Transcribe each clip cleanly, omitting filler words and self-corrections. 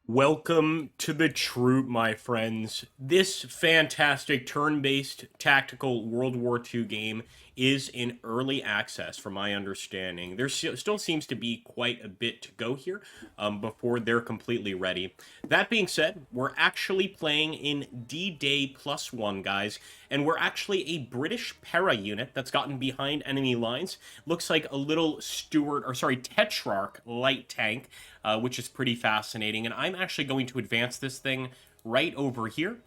Welcome to the troop, my friends. This fantastic turn-based tactical World War II game is in early access, from my understanding. There still seems to be quite a bit to go here before they're completely ready. That being said, we're actually playing in D-Day +1, guys, and we're actually a British para unit that's gotten behind enemy lines. Looks like a little Tetrarch light tank, which is pretty fascinating. And I'm actually going to advance this thing right over here.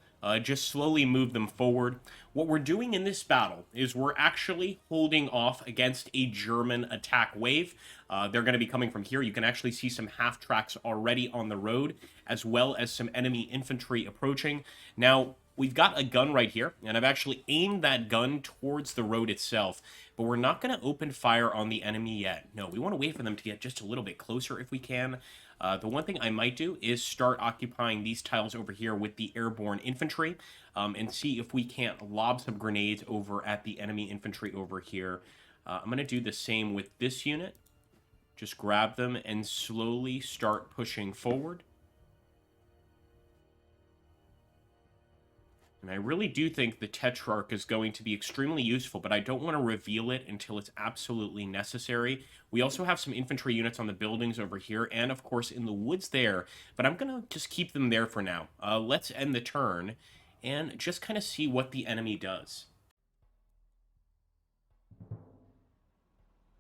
Just slowly move them forward. What we're doing in this battle is we're actually holding off against a German attack wave. They're going to be coming from here. You can actually see some half tracks already on the road, as well as some enemy infantry approaching. Now, we've got a gun right here, and I've actually aimed that gun towards the road itself, but we're not going to open fire on the enemy yet. No, we want to wait for them to get just a little bit closer if we can. The one thing I might do is start occupying these tiles over here with the airborne infantry and see if we can't lob some grenades over at the enemy infantry over here. I'm going to do the same with this unit. Just grab them and slowly start pushing forward. And I really do think the Tetrarch is going to be extremely useful, but I don't want to reveal it until it's absolutely necessary. We also have some infantry units on the buildings over here, and of course in the woods there, but I'm going to just keep them there for now. Let's end the turn and just kind of see what the enemy does.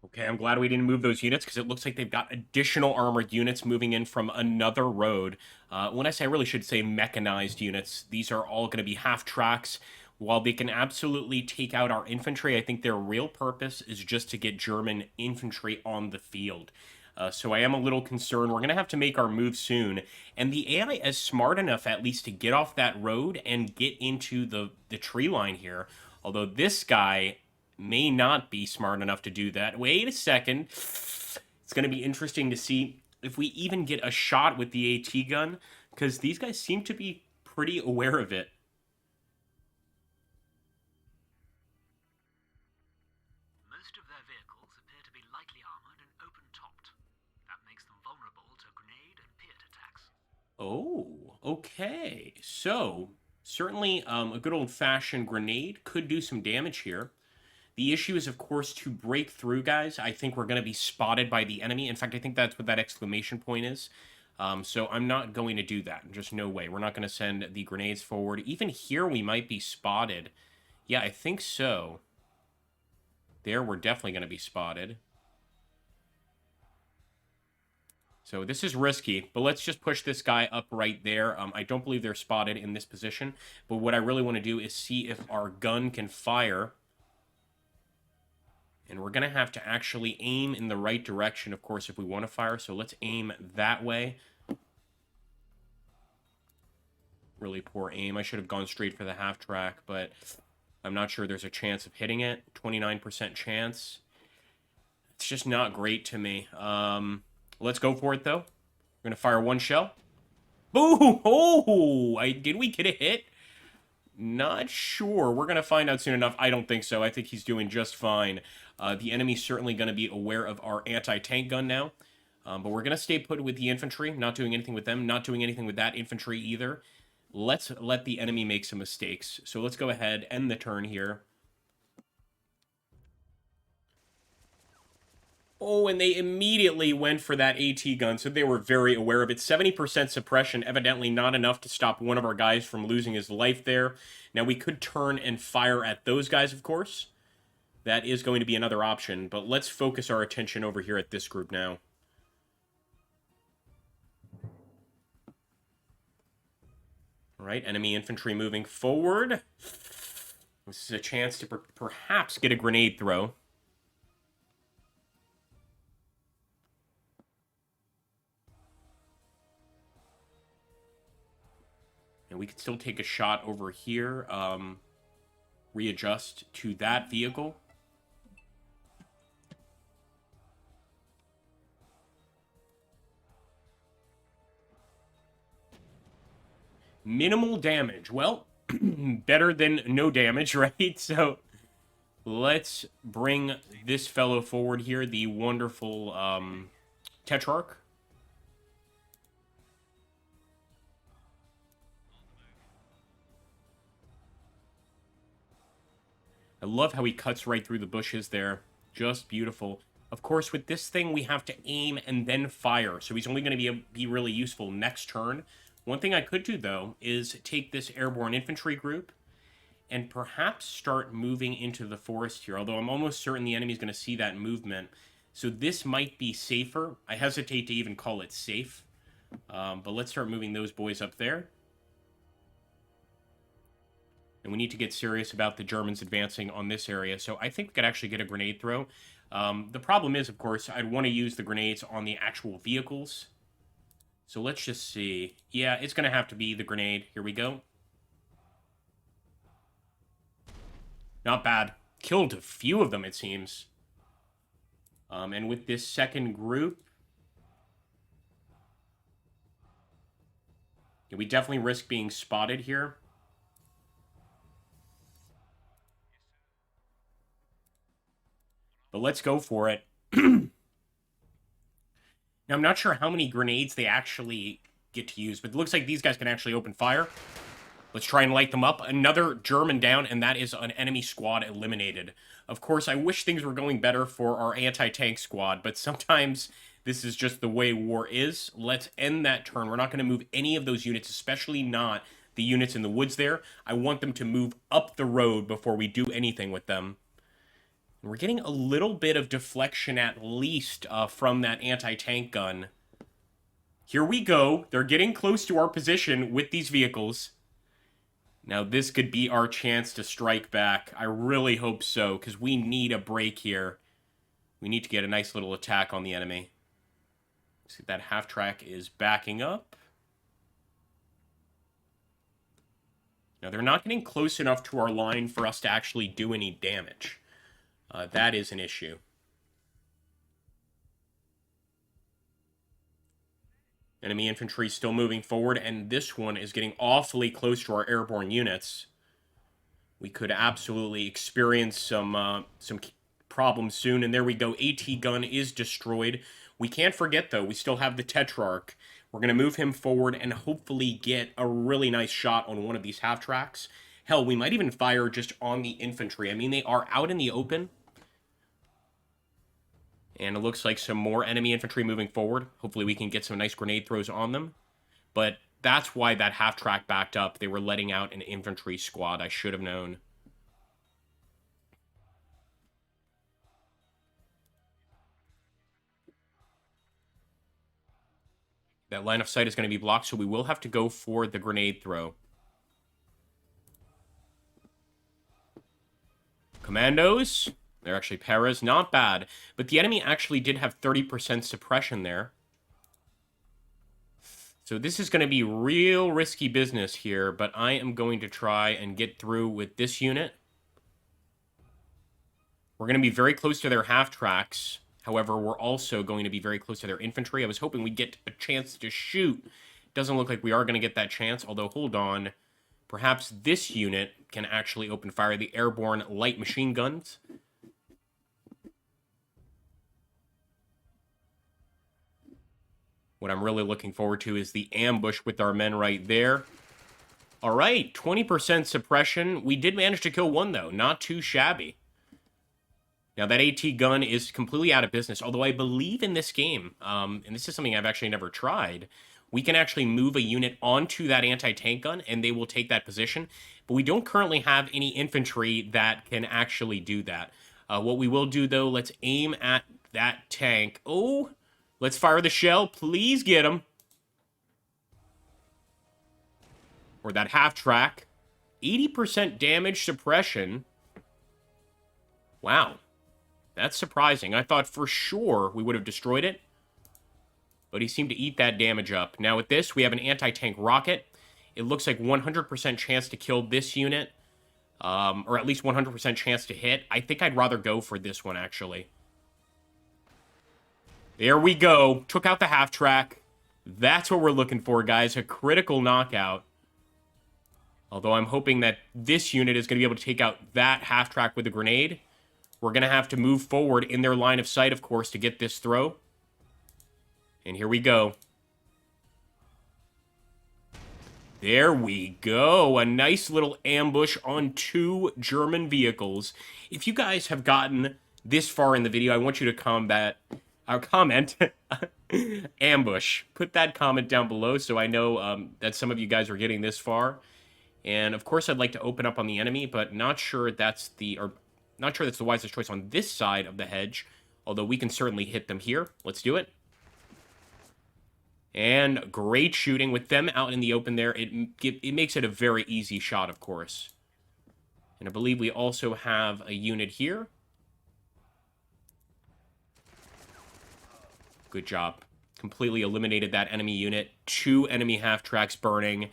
Okay, I'm glad we didn't move those units because it looks like they've got additional armored units moving in from another road. When I really should say mechanized units, these are all going to be half tracks. While they can absolutely take out our infantry, I think their real purpose is just to get German infantry on the field. So I am a little concerned. We're going to have to make our move soon. And the AI is smart enough at least to get off that road and get into the tree line here. Although this guy may not be smart enough to do that. Wait a second. It's going to be interesting to see if we even get a shot with the AT gun, because these guys seem to be pretty aware of it. Most of their vehicles appear to be lightly armored and open-topped. That makes them vulnerable to grenade and Piat attacks. Oh, okay. So, certainly a good old-fashioned grenade could do some damage here. The issue is, of course, to break through, guys. I think we're going to be spotted by the enemy. In fact, I think that's what that exclamation point is. So I'm not going to do that. Just no way. We're not going to send the grenades forward. Even here, we might be spotted. Yeah, I think so. There, we're definitely going to be spotted. So this is risky, but let's just push this guy up right there. I don't believe they're spotted in this position, but what I really want to do is see if our gun can fire. And we're going to have to actually aim in the right direction, of course, if we want to fire. So let's aim that way. Really poor aim. I should have gone straight for the half track, but I'm not sure there's a chance of hitting it. 29% chance. It's just not great to me. Let's go for it, though. We're going to fire one shell. Boo! Oh! Did we get a hit? Not sure. We're going to find out soon enough. I don't think so. I think he's doing just fine. The enemy's certainly going to be aware of our anti-tank gun now. But we're going to stay put with the infantry. Not doing anything with them. Not doing anything with that infantry either. Let's let the enemy make some mistakes. So let's go ahead, end the turn here. Oh, and they immediately went for that AT gun, so they were very aware of it. 70% suppression, evidently not enough to stop one of our guys from losing his life there. Now, we could turn and fire at those guys, of course. That is going to be another option, but let's focus our attention over here at this group now. All right, enemy infantry moving forward. This is a chance to perhaps get a grenade throw. And we could still take a shot over here. Readjust to that vehicle. Minimal damage. Well, better than no damage, right? So let's bring this fellow forward here, the wonderful Tetrarch. I love how he cuts right through the bushes there. Just beautiful. Of course, with this thing, we have to aim and then fire. So he's only going to be really useful next turn. One thing I could do, though, is take this airborne infantry group and perhaps start moving into the forest here. Although I'm almost certain the enemy's going to see that movement. So this might be safer. I hesitate to even call it safe. But let's start moving those boys up there. And we need to get serious about the Germans advancing on this area. So I think we could actually get a grenade throw. The problem is, of course, I'd want to use the grenades on the actual vehicles. So let's just see. Yeah, it's going to have to be the grenade. Here we go. Not bad. Killed a few of them, it seems. And with this second group, yeah, we definitely risk being spotted here. But let's go for it. Now, I'm not sure how many grenades they actually get to use, but it looks like these guys can actually open fire. Let's try and light them up. Another German down, and that is an enemy squad eliminated. Of course, I wish things were going better for our anti-tank squad, but sometimes this is just the way war is. Let's end that turn. We're not going to move any of those units, especially not the units in the woods there. I want them to move up the road before we do anything with them. We're getting a little bit of deflection at least from that anti-tank gun. Here we go. They're getting close to our position with these vehicles. Now, this could be our chance to strike back. I really hope so, because we need a break here. We need to get a nice little attack on the enemy. See, that half-track is backing up. Now, they're not getting close enough to our line for us to actually do any damage. That is an issue. Enemy infantry still moving forward, and this one is getting awfully close to our airborne units. We could absolutely experience some problems soon, and there we go. AT gun is destroyed. We can't forget, though, we still have the Tetrarch. We're going to move him forward and hopefully get a really nice shot on one of these half-tracks. Hell, we might even fire just on the infantry. I mean, they are out in the open. And it looks like some more enemy infantry moving forward. Hopefully we can get some nice grenade throws on them. But that's why that half-track backed up. They were letting out an infantry squad. I should have known. That line of sight is going to be blocked, so we will have to go for the grenade throw. Commandos. They're actually paras. Not bad. But the enemy actually did have 30% suppression there. So this is going to be real risky business here, but I am going to try and get through with this unit. We're going to be very close to their half-tracks. However, we're also going to be very close to their infantry. I was hoping we'd get a chance to shoot. Doesn't look like we are going to get that chance, although hold on. Perhaps this unit can actually open fire. The airborne light machine guns. What I'm really looking forward to is the ambush with our men right there. All right, 20% suppression. We did manage to kill one, though. Not too shabby. Now, that AT gun is completely out of business, although I believe in this game, and this is something I've actually never tried, we can actually move a unit onto that anti-tank gun, and they will take that position. But we don't currently have any infantry that can actually do that. What we will do, though, let's aim at that tank. Oh, let's fire the shell. Please get him. Or that half-track. 80% damage suppression. Wow. That's surprising. I thought for sure we would have destroyed it. But he seemed to eat that damage up. Now with this, we have an anti-tank rocket. It looks like 100% chance to kill this unit. Or at least 100% chance to hit. I think I'd rather go for this one, actually. There we go. Took out the half-track. That's what we're looking for, guys. A critical knockout. Although I'm hoping that this unit is going to be able to take out that half-track with a grenade. We're going to have to move forward in their line of sight, of course, to get this throw. And here we go. There we go. A nice little ambush on 2 German vehicles. If you guys have gotten this far in the video, I want you to comment ambush. Put that comment down below so I know that some of you guys are getting this far. And of course, I'd like to open up on the enemy, but not sure that's the wisest choice on this side of the hedge. Although we can certainly hit them here. Let's do it. And great shooting with them out in the open there. It makes it a very easy shot, of course. And I believe we also have a unit here. Good job. Completely eliminated that enemy unit. 2 enemy half-tracks burning.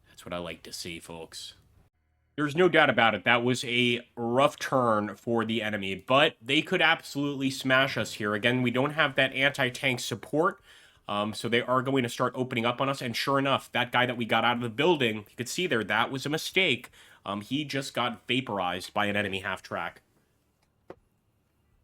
That's what I like to see, folks. There's no doubt about it. That was a rough turn for the enemy, but they could absolutely smash us here. Again, we don't have that anti-tank support. So they are going to start opening up on us. And sure enough, that guy that we got out of the building, you could see there, that was a mistake. He just got vaporized by an enemy half-track.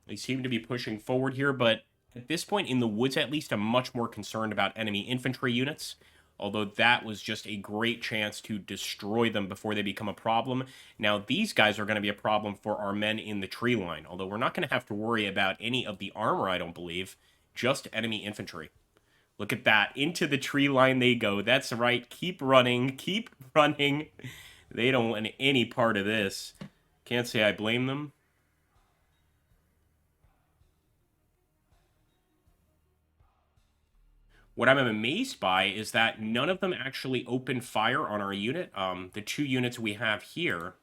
They seem to be pushing forward here, but at this point in the woods, at least, I'm much more concerned about enemy infantry units. Although that was just a great chance to destroy them before they become a problem. Now, these guys are going to be a problem for our men in the tree line. Although we're not going to have to worry about any of the armor, I don't believe. Just enemy infantry. Look at that. Into the tree line they go. That's right. Keep running. Keep running. They don't want any part of this. Can't say I blame them. What I'm amazed by is that none of them actually opened fire on our unit. The 2 units we have here.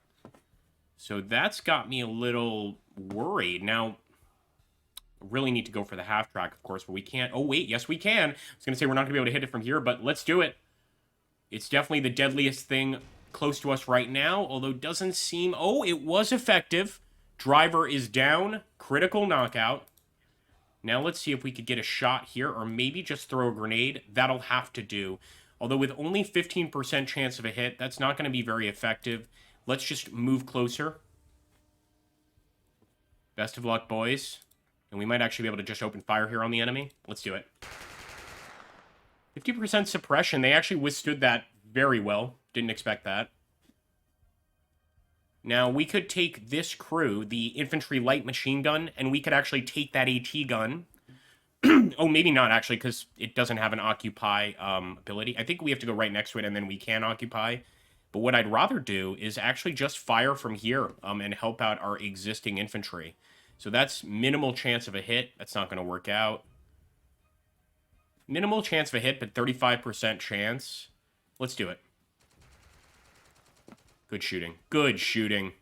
So that's got me a little worried. Now, really need to go for the half-track, of course, but we can't. Oh, wait, yes, we can. I was going to say we're not going to be able to hit it from here, but let's do it. It's definitely the deadliest thing close to us right now, although it doesn't seem... Oh, it was effective. Driver is down. Critical knockout. Now let's see if we could get a shot here, or maybe just throw a grenade. That'll have to do. Although with only 15% chance of a hit, that's not going to be very effective. Let's just move closer. Best of luck, boys. And we might actually be able to just open fire here on the enemy. Let's do it. 50% suppression. They actually withstood that very well. Didn't expect that. Now, we could take this crew, the infantry light machine gun, and we could actually take that AT gun. Oh, maybe not, actually, because it doesn't have an occupy ability. I think we have to go right next to it, and then we can occupy. But what I'd rather do is actually just fire from here and help out our existing infantry. So that's minimal chance of a hit. That's not going to work out. Minimal chance of a hit, but 35% chance. Let's do it. Good shooting. Good shooting.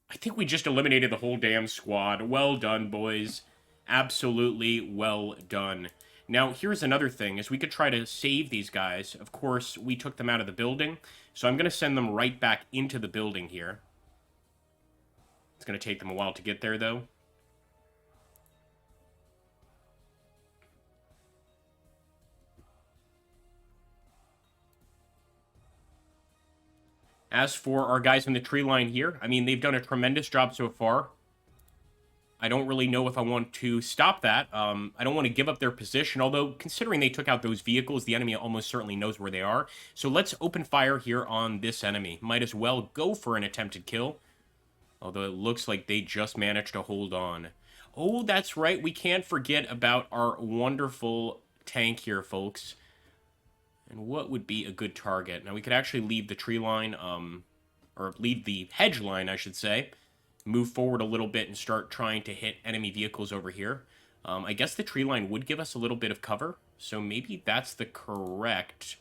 I think we just eliminated the whole damn squad. Well done, boys. Absolutely well done. Now, here's another thing, is we could try to save these guys. Of course, we took them out of the building, so I'm going to send them right back into the building here. It's going to take them a while to get there, though. As for our guys in the tree line here, I mean, they've done a tremendous job so far. I don't really know if I want to stop that. I don't want to give up their position, although considering they took out those vehicles, the enemy almost certainly knows where they are. So let's open fire here on this enemy. Might as well go for an attempted kill, although it looks like they just managed to hold on. Oh, that's right. We can't forget about our wonderful tank here, folks. And what would be a good target? Now, we could actually leave the tree line, or leave the hedge line, I should say. Move forward a little bit and start trying to hit enemy vehicles over here. I guess the tree line would give us a little bit of cover, so maybe that's the correct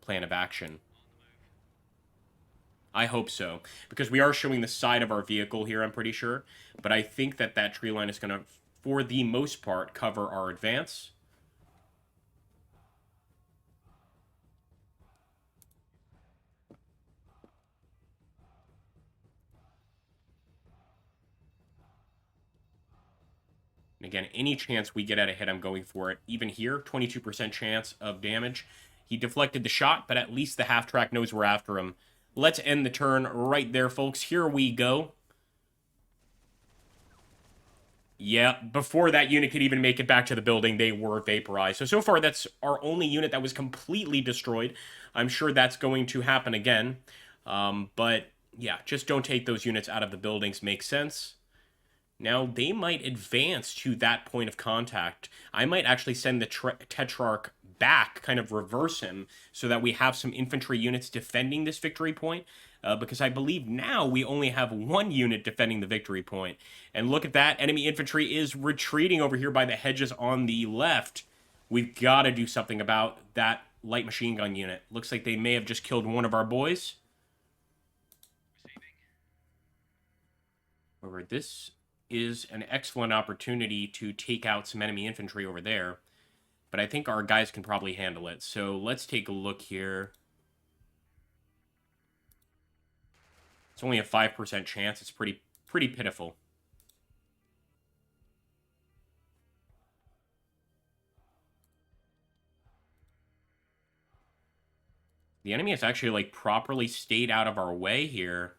plan of action. I hope so, because we are showing the side of our vehicle here, I'm pretty sure. But I think that that tree line is going to, for the most part, cover our advance. Again, any chance we get at a hit, I'm going for it. Even here, 22% chance of damage. He deflected the shot, but at least the half-track knows we're after him. Let's end the turn right there, folks. Here we go. Yeah, before that unit could even make it back to the building, they were vaporized. So far, that's our only unit that was completely destroyed. I'm sure that's going to happen again. But yeah, just don't take those units out of the buildings. Makes sense. Now, they might advance to that point of contact. I might actually send the Tetrarch back, kind of reverse him, so that we have some infantry units defending this victory point. Because I believe now we only have one unit defending the victory point. And look at that, enemy infantry is retreating over here by the hedges on the left. We've got to do something about that light machine gun unit. Looks like they may have just killed one of our boys. Over this is an excellent opportunity to take out some enemy infantry over there. But I think our guys can probably handle it. So let's take a look here. It's only a 5% chance. It's pretty pitiful. The enemy has actually, like, properly stayed out of our way here.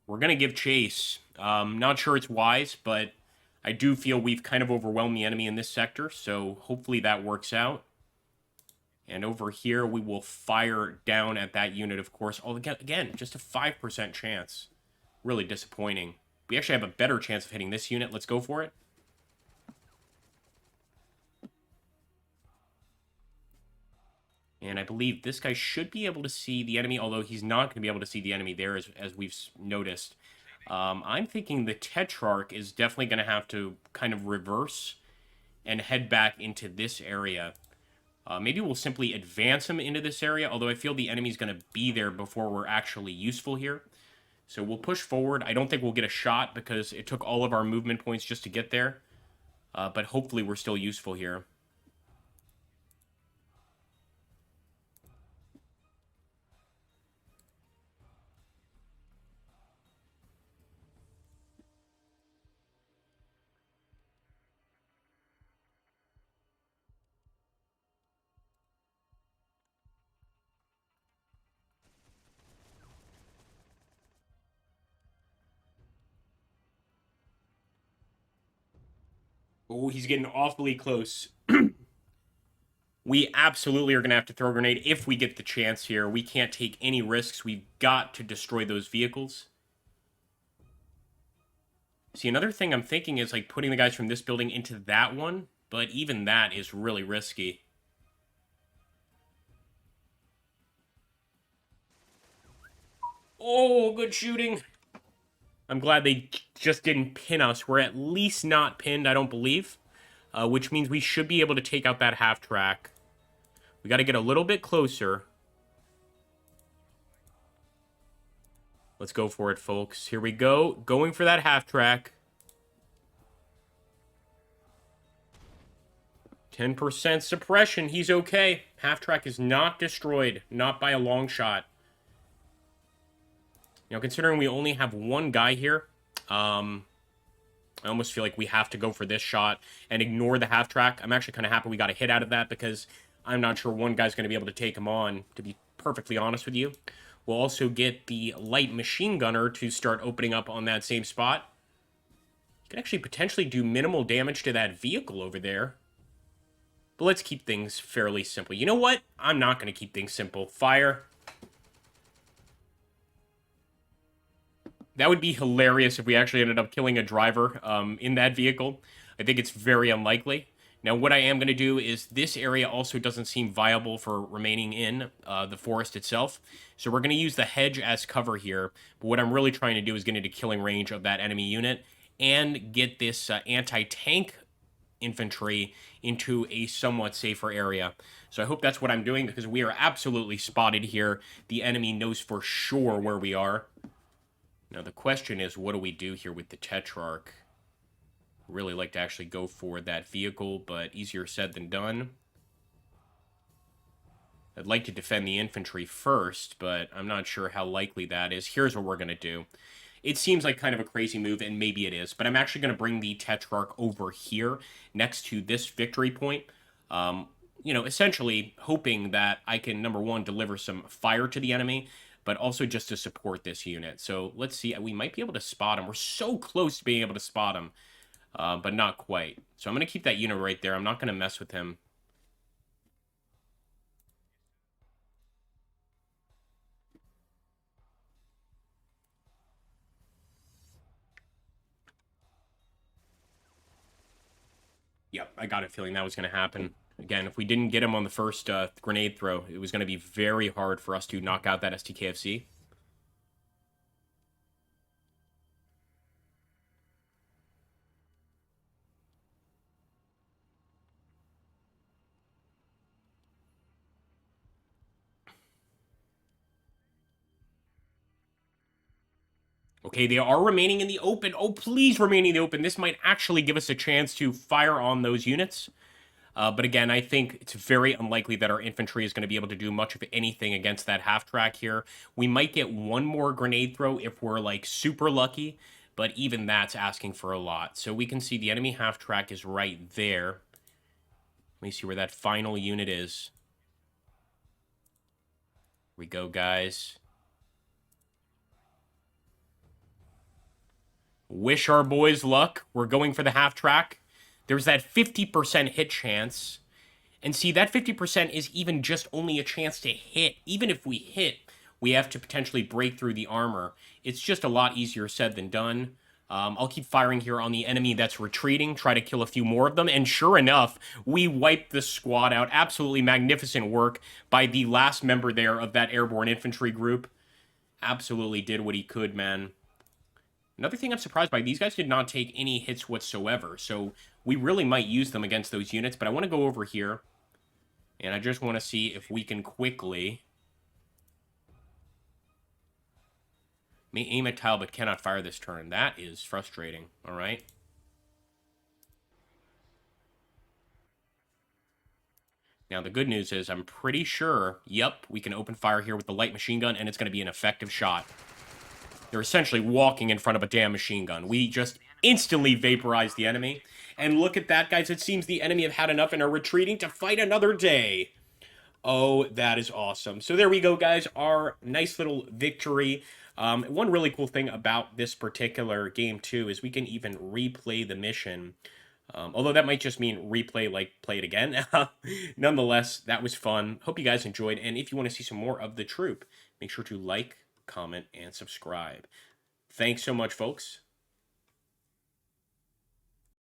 We're going to give chase. Not sure it's wise, but I do feel we've kind of overwhelmed the enemy in this sector, so hopefully that works out. And over here, we will fire down at that unit, of course. Oh, again, just a 5% chance. Really disappointing. We actually have a better chance of hitting this unit. Let's go for it. And I believe this guy should be able to see the enemy, although he's not going to be able to see the enemy there, as we've noticed. I'm thinking the Tetrarch is definitely going to have to kind of reverse and head back into this area. Maybe we'll simply advance him into this area, although I feel the enemy's going to be there before we're actually useful here. So we'll push forward. I don't think we'll get a shot because it took all of our movement points just to get there. But hopefully we're still useful here. Oh, he's getting awfully close. We absolutely are going to have to throw a grenade if we get the chance here. We can't take any risks. We've got to destroy those vehicles. See, another thing I'm thinking is, like, putting the guys from this building into that one, but even that is really risky. Oh, good shooting. I'm glad they just didn't pin us. We're at least not pinned, I don't believe. Which means we should be able to take out that half-track. We got to get a little bit closer. Let's go for it, folks. Here we go. Going for that half-track. 10% suppression. He's okay. Half-track is not destroyed. Not by a long shot. You know, considering we only have one guy here, I almost feel like we have to go for this shot and ignore the half-track. I'm actually kind of happy we got a hit out of that because I'm not sure one guy's going to be able to take him on, to be perfectly honest with you. We'll also get the light machine gunner to start opening up on that same spot. You could actually potentially do minimal damage to that vehicle over there. But let's keep things fairly simple. You know what? I'm not going to keep things simple. Fire. That would be hilarious if we actually ended up killing a driver in that vehicle. I think it's very unlikely. Now, what I am going to do is this area also doesn't seem viable for remaining in the forest itself. So we're going to use the hedge as cover here. But what I'm really trying to do is get into killing range of that enemy unit and get this anti-tank infantry into a somewhat safer area. So I hope that's what I'm doing because we are absolutely spotted here. The enemy knows for sure where we are. Now, the question is, what do we do here with the Tetrarch? Really like to actually go for that vehicle, but easier said than done. I'd like to defend the infantry first, but I'm not sure how likely that is. Here's what we're going to do. It seems like kind of a crazy move, and maybe it is, but I'm actually going to bring the Tetrarch over here next to this victory point. You know, essentially hoping that I can, number one, deliver some fire to the enemy, but also just to support this unit. So let's see. We might be able to spot him. We're so close to being able to spot him. but not quite. So I'm going to keep that unit right there. I'm not going to mess with him. Yep, I got a feeling that was going to happen. Again, if we didn't get him on the first grenade throw, it was going to be very hard for us to knock out that STKFC. Okay, they are remaining in the open. Oh, please remain in the open. This might actually give us a chance to fire on those units. But again, I think it's very unlikely that our infantry is going to be able to do much of anything against that half track here. We might get one more grenade throw if we're like super lucky, but even that's asking for a lot. So we can see the enemy half track is right there. Let me see where that final unit is. Here we go, guys. Wish our boys luck. We're going for the half track. There's that 50% hit chance. And see, that 50% is even just only a chance to hit. Even if we hit, we have to potentially break through the armor. It's just a lot easier said than done. I'll keep firing here on the enemy that's retreating, try to kill a few more of them, and sure enough, we wiped the squad out. Absolutely magnificent work by the last member there of that airborne infantry group. Absolutely did what he could, man. Another thing I'm surprised by, these guys did not take any hits whatsoever, so we really might use them against those units, but I want to go over here, and I just want to see if we can quickly... May aim at tile, but cannot fire this turn. That is frustrating, alright? Now, the good news is I'm pretty sure, yep, we can open fire here with the light machine gun, and it's going to be an effective shot. They're essentially walking in front of a damn machine gun. We just instantly vaporized the enemy. And look at that, guys. It seems the enemy have had enough and are retreating to fight another day. Oh, that is awesome. So there we go, guys. Our nice little victory. One really cool thing about this particular game, too, is we can even replay the mission. Although that might just mean replay, like play it again. Nonetheless, that was fun. Hope you guys enjoyed. And if you want to see some more of the troop, make sure to like, comment, and subscribe. Thanks so much, folks.